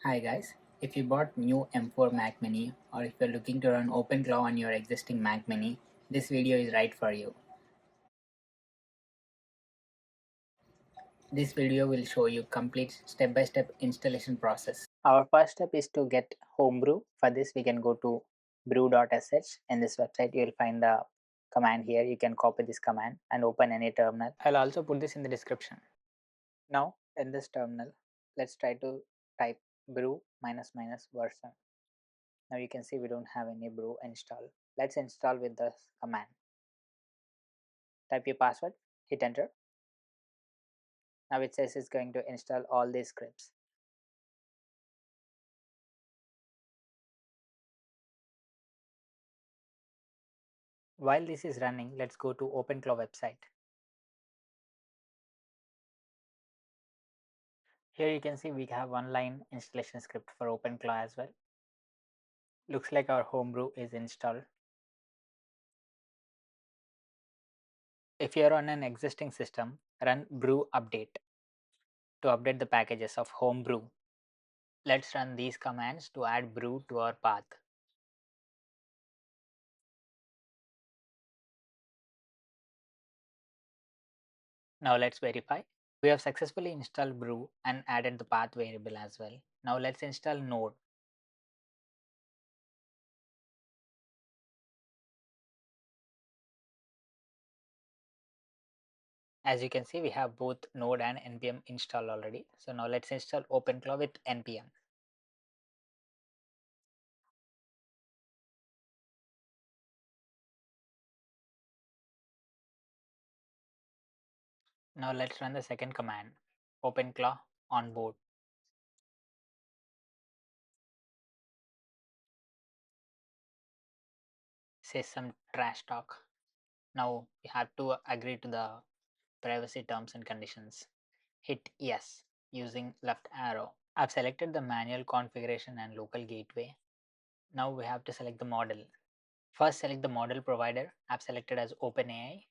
Hi guys, if you bought new M4 Mac Mini or if you're looking to run OpenClaw on your existing Mac Mini, this video is right for you. This video will show you complete step-by-step installation process. Our first step is to get Homebrew. For this we can go to brew.sh. In this website you will find the command here. You can copy this command and open any terminal. I'll also put this in the description. Now in this terminal, let's try to type brew --version. Now you can see we don't have any brew installed. Let's install with the command. Type your password, hit enter. Now it says it's going to install all these scripts. While this is running, let's go to OpenClaw website. Here you can see we have one line installation script for OpenClaw as well. Looks like our Homebrew is installed. If you're on an existing system, run brew update to update the packages of Homebrew. Let's run these commands to add brew to our path. Now let's verify. We have successfully installed brew and added the path variable as well. Now let's install Node. As you can see, we have both Node and npm installed already. So now let's install OpenClaw with npm. Now let's run the second command, OpenClaw onboard. Says some trash talk. Now we have to agree to the privacy terms and conditions. Hit yes using left arrow. I've selected the manual configuration and local gateway. Now we have to select the model. First select the model provider. I've selected as OpenAI.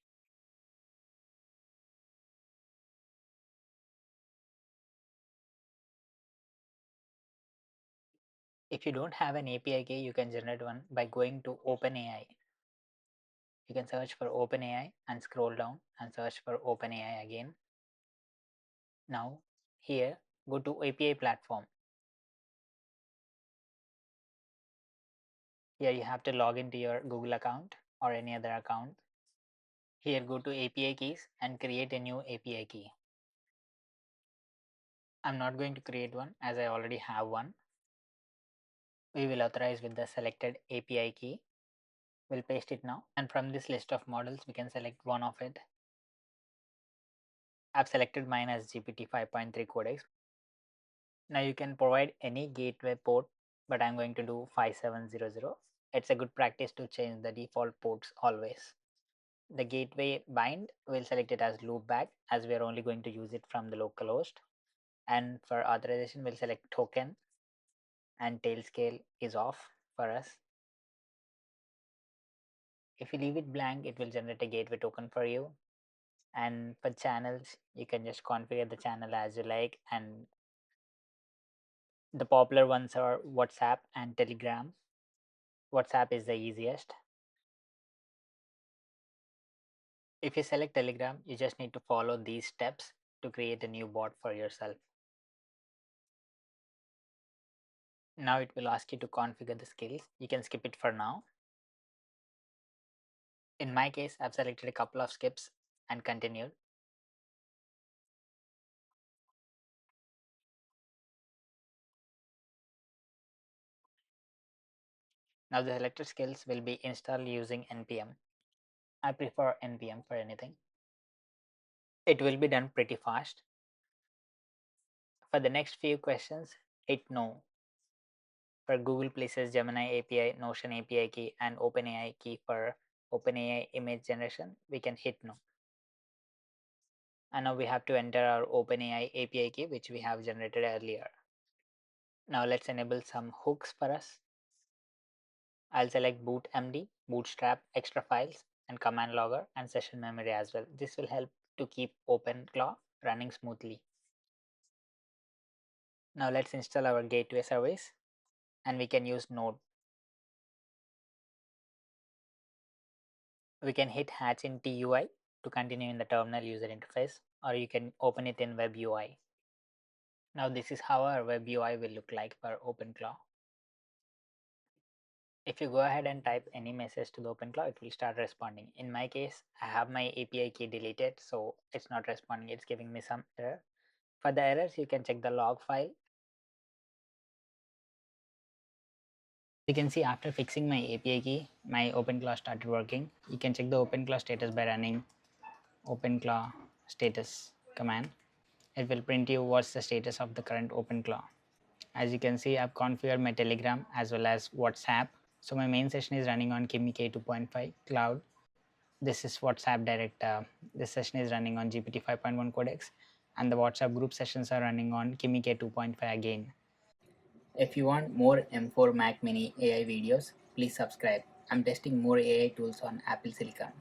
If you don't have an API key, you can generate one by going to OpenAI. You can search for OpenAI and scroll down and search for OpenAI again. Now here go to API platform. Here you have to log into your Google account or any other account. Here go to API keys and create a new API key. I'm not going to create one as I already have one. We will authorize with the selected API key. We'll paste it now, and from this list of models we can select one of it. I've selected mine as GPT 5.3 codex. Now you can provide any gateway port, but I'm going to do 5700. It's a good practice to change the default ports always. The gateway bind, we'll select it as loopback as we are only going to use it from the local host. And for authorization, we'll select token and tail scale is off for us. If you leave it blank, it will generate a gateway token for you. And for channels, you can just configure the channel as you like, and the popular ones are WhatsApp and Telegram. WhatsApp is the easiest. If you select Telegram, you just need to follow these steps to create a new bot for yourself. Now it will ask you to configure the skills. You can skip it for now. In my case, I've selected a couple of skips and continued. Now the selected skills will be installed using npm. I prefer npm for anything. It will be done pretty fast. For the next few questions, hit no. For Google places Gemini API, Notion API key, and OpenAI key for OpenAI image generation, we can hit no. And now we have to enter our OpenAI API key, which we have generated earlier. Now let's enable some hooks for us. I'll select bootmd, bootstrap, extra files, and command logger and session memory as well. This will help to keep OpenClaw running smoothly. Now let's install our gateway service and we can use Node. We can hit hatch in TUI to continue in the terminal user interface, or you can open it in web UI. Now this is how our web UI will look like for OpenClaw. If you go ahead and type any message to the OpenClaw, it will start responding. In my case, I have my API key deleted, so it's not responding. It's giving me some error. For the errors, you can check the log file. You can see after fixing my API key, my OpenClaw started working. You can check the OpenClaw status by running OpenClaw status command. It will print you what's the status of the current OpenClaw. As you can see, I've configured my Telegram as well as WhatsApp. So my main session is running on Kimi K2.5 cloud. This is WhatsApp direct. This session is running on GPT 5.1 codecs, and the WhatsApp group sessions are running on Kimi K2.5 again. If you want more M4 Mac Mini AI videos, please subscribe. I'm testing more AI tools on Apple Silicon.